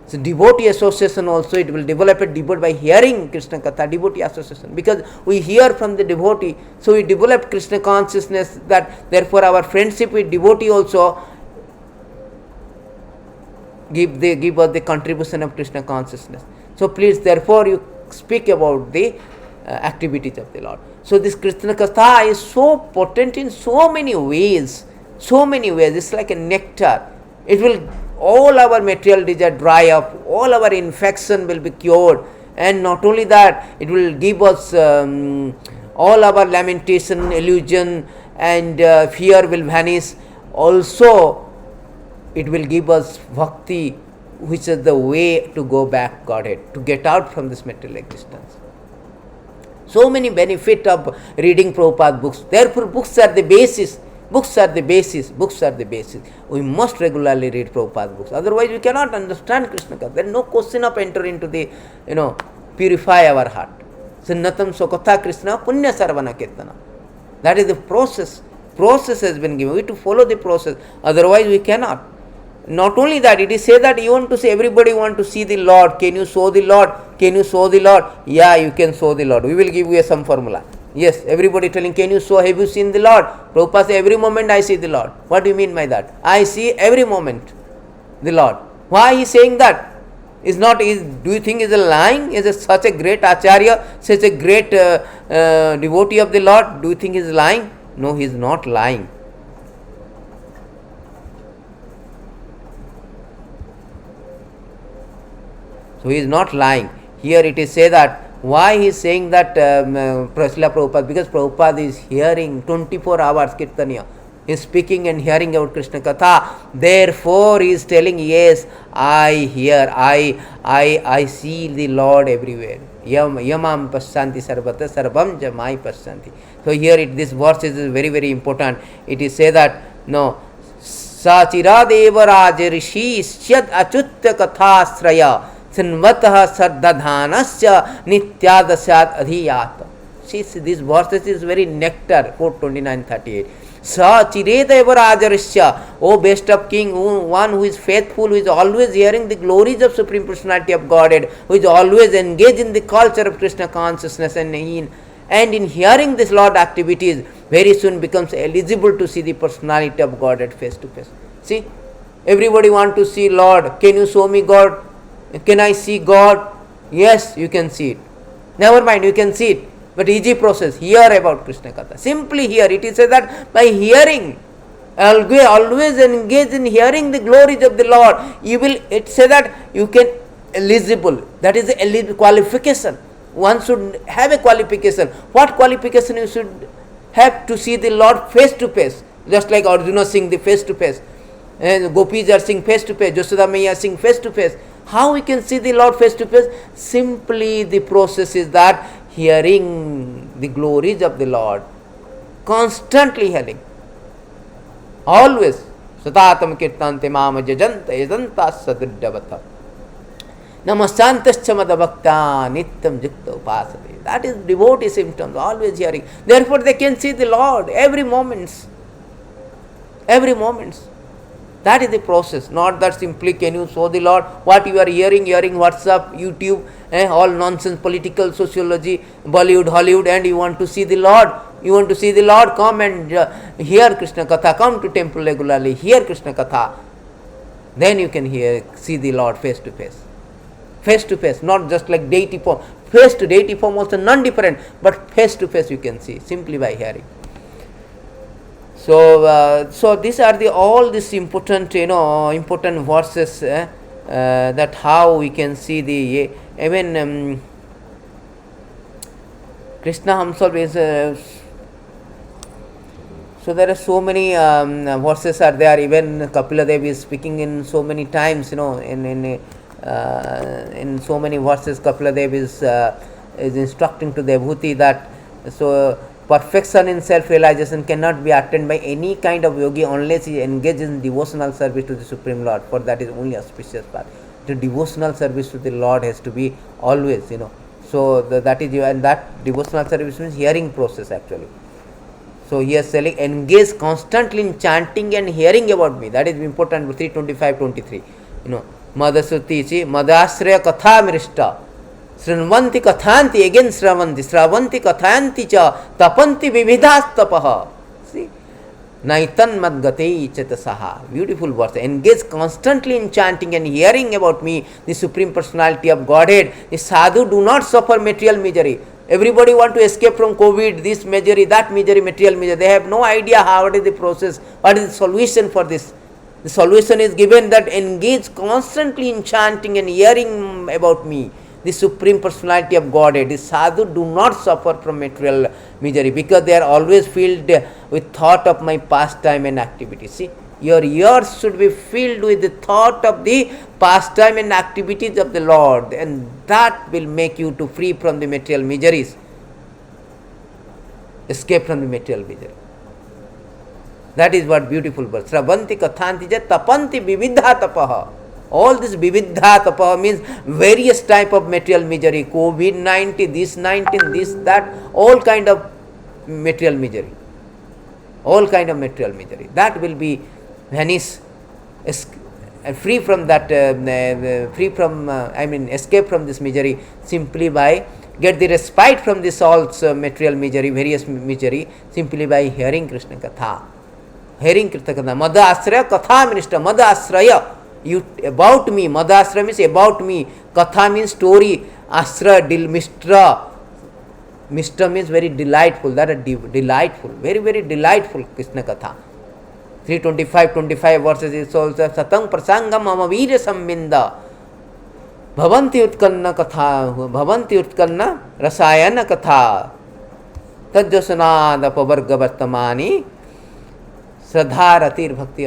So devotee association also, it will develop a devotee by hearing Krishna Katha, devotee association. Because we hear from the devotee, so we develop Krishna consciousness, that therefore our friendship with devotee also give us the contribution of Krishna consciousness. So please, therefore you speak about the activities of the Lord. So this Krishna Katha is so potent in so many ways. It's like a nectar. It will, all our material desire dry up, all our infection will be cured, and not only that, it will give us all our lamentation, illusion, and fear will vanish. Also, it will give us bhakti, which is the way to go back Godhead, to get out from this material existence. So many benefit of reading Prabhupada books. Therefore, books are the basis. We must regularly read Prabhupada books. Otherwise, we cannot understand Krishna Katha. There is no question of entering into the, purify our heart. Sunnatam Sokatha Krishna Punya Sarvana Kirtana. That is the process. Process has been given. We have to follow the process. Otherwise, we cannot. Not only that, it is said that you want to say, everybody want to see the Lord. Can you show the Lord? Can you show the Lord? Yeah, you can show the Lord. We will give you some formula. Yes, everybody telling, can you show, have you seen the Lord? Prabhupada says, every moment I see the Lord. What do you mean by that? I see every moment the Lord. Why he is saying that? Do you think he is lying? Is such a great Acharya, such a great devotee of the Lord? Do you think he is lying? No, he is not lying. So he is not lying. Here it is said that why he is saying that Srila Prabhupada, because Prabhupada is hearing 24 hours Kirtaniya. He is speaking and hearing about Krishna Katha. Therefore he is telling, yes, I hear, I see the Lord everywhere. Yamam pasyanti sarvata sarvam jamai pasyanti. So here this verse is very, very important. It is said that, no, Sachiradeva Rajarishi Syad Achutya Kathasraya Sinvatah Sardadhanasya Nityadasyad Adhiyat. See, this verse is very nectar, 429:38. Sachireta Rajarishya, O best of king, one who is faithful, who is always hearing the glories of Supreme Personality of Godhead, who is always engaged in the culture of Krishna consciousness, and in hearing this Lord activities, very soon becomes eligible to see the Personality of Godhead face to face. See, everybody want to see Lord. Can you show me God? Can I see God? Yes, you can see it. Never mind, you can see it. But easy process, hear about Krishna Katha. Simply hear. It is said that by hearing, always engage in hearing the glories of the Lord, you will, it says that you can eligible. That is a qualification. One should have a qualification. What qualification you should have to see the Lord face to face? Just like Arjuna sing the face to face. And Gopis are seeing face to face. Yashoda Maiya sing face to face. How we can see the Lord face to face? Simply the process is that hearing the glories of the Lord, constantly hearing, always. Satatam kirtante mama jajanta yajanta sadriddhavata namasantascha madabhakta nityam jukta upasate. That is devotee symptoms, always hearing. Therefore they can see the Lord every moment. Every moment. That is the process, not that simply can you show the Lord what you are hearing WhatsApp, YouTube, all nonsense, political, sociology, Bollywood, Hollywood, and you want to see the Lord. You want to see the Lord, come and hear Krishna Katha, come to temple regularly, hear Krishna Katha. Then you can see the Lord face to face. Face to face, not just like deity form. Face to deity form also non-different, but face to face you can see, simply by hearing. So these are all these important, important verses that how we can see the even Krishna himself is. So there are so many verses are there. Even Kapila Dev is speaking in so many times. In so many verses, Kapila Dev is instructing to Devhuti that perfection in self-realization cannot be attained by any kind of yogi unless he engages in devotional service to the Supreme Lord, for that is only auspicious path. The devotional service to the Lord has to be always, So that is, and that devotional service means hearing process actually. So he is saying, engage constantly in chanting and hearing about me. That is important, 325:23. Madasuti, Madasraya Katha Mirishta. Srinvanti kathanti, again Sravanti kathanti cha tapanti vividhastapaha. See? Naitan madgatei chetasaha. Beautiful verse. Engage constantly in chanting and hearing about me, the Supreme Personality of Godhead. The sadhu do not suffer material misery. Everybody want to escape from COVID, this misery, that misery, material misery. They have no idea what is the process, what is the solution for this. The solution is given that engage constantly in chanting and hearing about me, the Supreme Personality of Godhead. The sadhu do not suffer from material misery because they are always filled with thought of my pastime and activity. See, your ears should be filled with the thought of the pastime and activities of the Lord, and that will make you to free from the material miseries, escape from the material misery. That is what beautiful verse. Sravanti kathanti ja tapanti vividha tapaha. All this vividha tapaha means various type of material misery. COVID-19, this 19, this, that, all kind of material misery. All kind of material misery. That will be vanish, free from that, escape from this misery simply by get the respite from this all material misery, various misery, simply by hearing Krishna Katha. Hearing Krishna Katha. Mada Asraya Katha Ministra. Mada Asraya. You about me. Mada Asraya means about me. Katha means story. Asra, Mistra. Mistra means very delightful. That is delightful. Very, very delightful Krishna Katha. 325 verses is also Satang Prasangam Amavirya Sambinda. भवन्ति उत्कन्न कथा, भवन्ति उत्कन्न रसायन कथा तज्जसनाद अपवर्ग वर्तमानी श्रद्धारतिर भक्ति.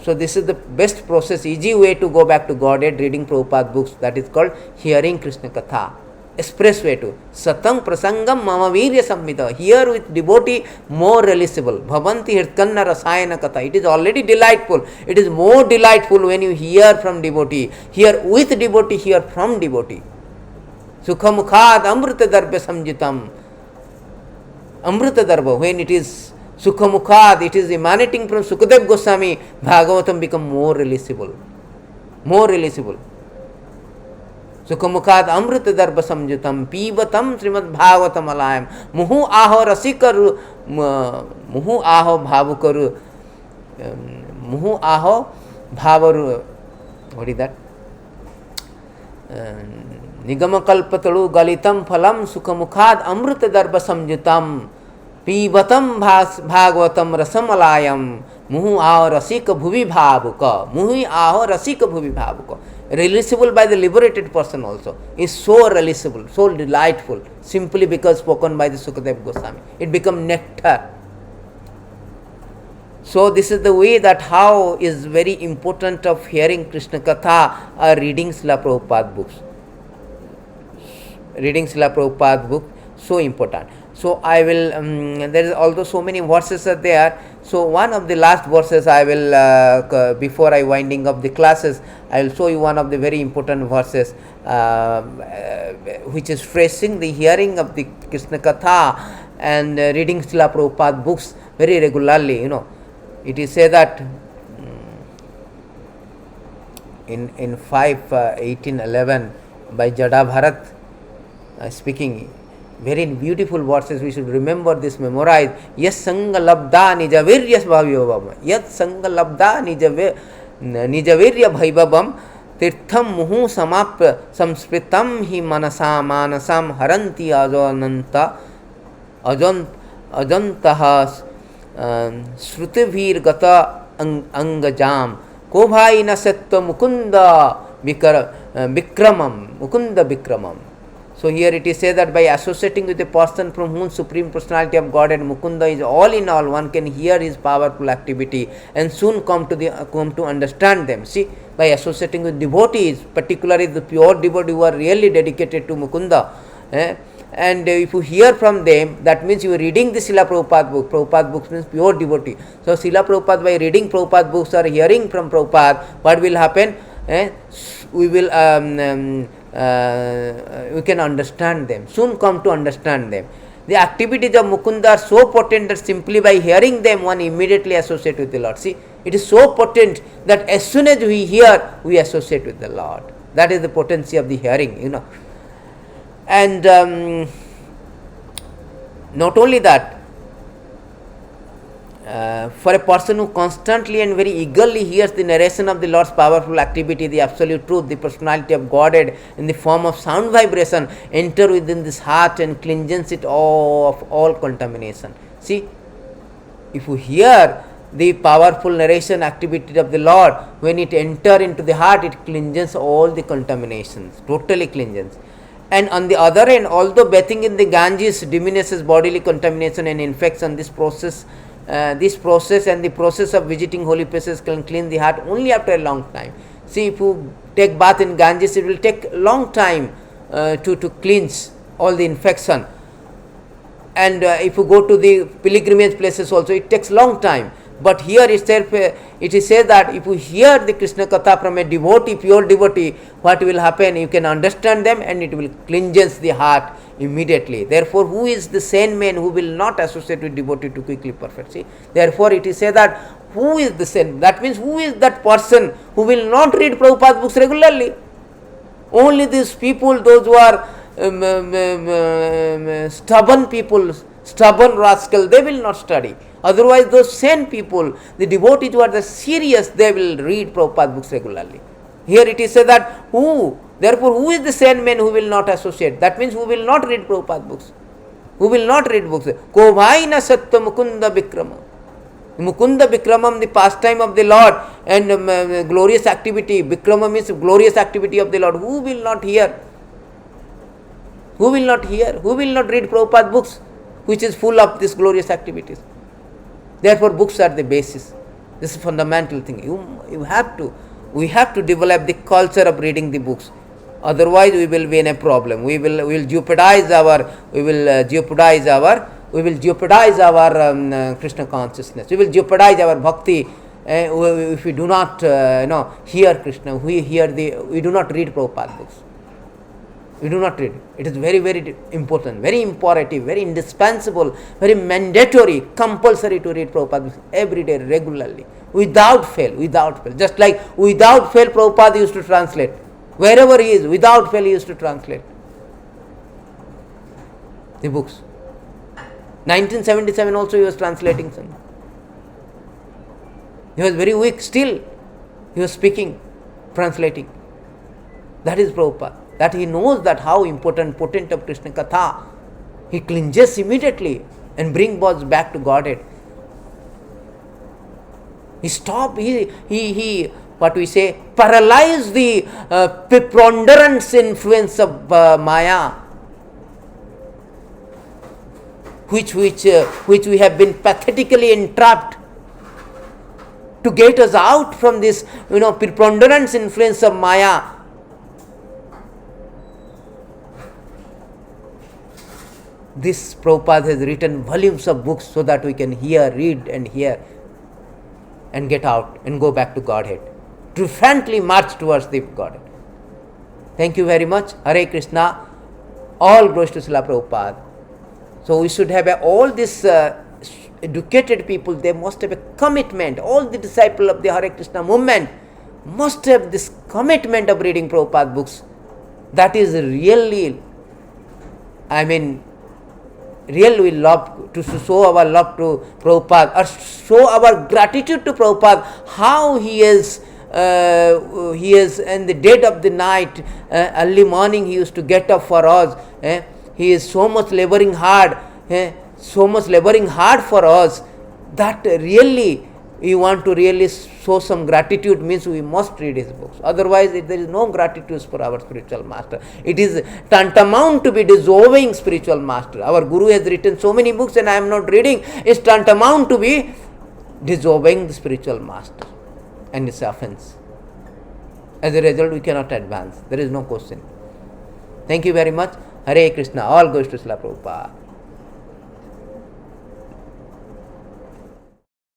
So this is the best process, easy way to go back to Godhead, reading Prabhupada books. That is called hearing Krishna Katha. Express way to Satam Prasangam Mama Virya Samhita. Here with devotee, more realizable. Bhavanti Hirkanna Rasayana Katha. It is already delightful. It is more delightful when you hear from devotee. Hear with devotee, hear from devotee. Sukhamukhad Amrita Darbe Samjitam. Amrita Darba, when it is Sukhamukhad, it is emanating from Sukadev Goswami, Bhagavatam become more realizable. More realizable. Sukhamukhad Amrita Darba Samjitam, Pivatam Srimad Bhagavatam Alayam, Muhu Aho Rasikaru, Muhu Aho Bhavukaru, Muhu Aho Bhavaru, what is that? Nigamakalpatalu Galitam Phalam Sukhamukhad Amrita Darba Samjitam, Pivatam Bhagavatam Rasamalayam, Muhu Aho Rasika Bhuvi Bhavuka, Muhu Aho Rasika Bhuvi Bhavuka. Releasable by the liberated person also. Is so releasable, so delightful, simply because spoken by the Sukadev Goswami. It becomes nectar. So this is the way that how is very important of hearing Krishna Katha or reading Srila Prabhupada books. Reading Srila Prabhupada book, so important. So I will, there is although so many verses are there, so one of the last verses I will, before I winding up the classes, I will show you one of the very important verses, which is phrasing the hearing of the Krishna Katha and reading Srila Prabhupada books very regularly, you know. It is said that in 1811 by Jada Bharat speaking, very beautiful verses, we should remember this, memorize. Yat sanga labda nijaviryas bhavyavam. Yat sanga labda nijavirya bhaivavam. Tirtham muhu samapya samspritam hi manasam haranti ajantaha shrutivir gata angajam. Kobhai na sattva mukunda vikramam. So here it is said that by associating with a person from whom Supreme Personality of Godhead Mukunda is all in all, one can hear his powerful activity and soon come to understand them. See, by associating with devotees, particularly the pure devotee who are really dedicated to Mukunda, and if you hear from them, that means you are reading the Srila Prabhupada book. Prabhupada books means pure devotee. So Srila Prabhupada, by reading Prabhupada books or hearing from Prabhupada, what will happen? We will we can understand them, soon come to understand them. The activities of Mukunda are so potent that simply by hearing them one immediately associate with the Lord. See, it is so potent that as soon as we hear, we associate with the Lord. That is the potency of the hearing, you know. And not only that, for a person who constantly and very eagerly hears the narration of the Lord's powerful activity, the absolute truth, the personality of Godhead in the form of sound vibration, enter within this heart and cleanses it of all contamination. See, if you hear the powerful narration activity of the Lord, when it enter into the heart, it cleanses all the contaminations, totally cleanses. And on the other hand, although bathing in the Ganges diminishes bodily contamination and infection, this process and the process of visiting holy places can clean the heart only after a long time. See, if you take bath in Ganges, it will take a long time to cleanse all the infection. And if you go to the pilgrimage places also, it takes long time. But here itself, it is said that if you hear the Krishna Katha from a devotee, pure devotee, what will happen? You can understand them and it will cleanse the heart immediately. Therefore, who is the sane man who will not associate with devotee to quickly perfect? See, therefore it is said that who is the sane? That means who is that person who will not read Prabhupada books regularly? Only these people, those who are stubborn people, stubborn rascal, they will not study. Otherwise, those sane people, the devotees who are the serious, they will read Prabhupada books regularly. Here it is said that who? Therefore, who is the sane man who will not associate? That means who will not read Prabhupada books. Who will not read books. Kovai na sattva mukunda vikrama. Mukunda Vikramam, the pastime of the Lord, and glorious activity. Vikramam is glorious activity of the Lord. Who will not hear? Who will not hear? Who will not read Prabhupada books, which is full of these glorious activities? Therefore, books are the basis. This is a fundamental thing. We have to develop the culture of reading the books. Otherwise, we will be in a problem. We will jeopardize our Krishna consciousness. We will jeopardize our bhakti if we do not hear Krishna. We do not read Prabhupada books. We do not read. It is very, very important, very imperative, very indispensable, very mandatory, compulsory to read Prabhupada books every day, regularly, without fail. Just like without fail, Prabhupada used to translate. Wherever he is, without fail, he used to translate the books. 1977 also he was translating some. He was very weak, still he was speaking, translating. That is Prabhupada. That he knows that how potent of Krishna Katha. He cleanses immediately and brings us back to Godhead. He paralyze the preponderance influence of Maya, which we have been pathetically entrapped to get us out from this, preponderance influence of Maya. This Prabhupada has written volumes of books so that we can read and hear and get out and go back to Godhead. Triumphantly march towards the Godhead. Thank you very much. Hare Krishna. All glories to Srila Prabhupada. So we should have all these educated people, they must have a commitment. All the disciples of the Hare Krishna movement must have this commitment of reading Prabhupada books. That is really, really we love to show our love to Prabhupada, or show our gratitude to Prabhupada, how he is in the dead of the night, early morning he used to get up for us. He is so much laboring hard for us, that really we want to really show some gratitude, means we must read his books. Otherwise, there is no gratitude for our spiritual master. It is tantamount to be disobeying spiritual master. Our Guru has written so many books and I am not reading. It's tantamount to be disobeying the spiritual master, and it's offense. As a result, we cannot advance. There is no question. Thank you very much. Hare Krishna. All goes to Srila Prabhupada.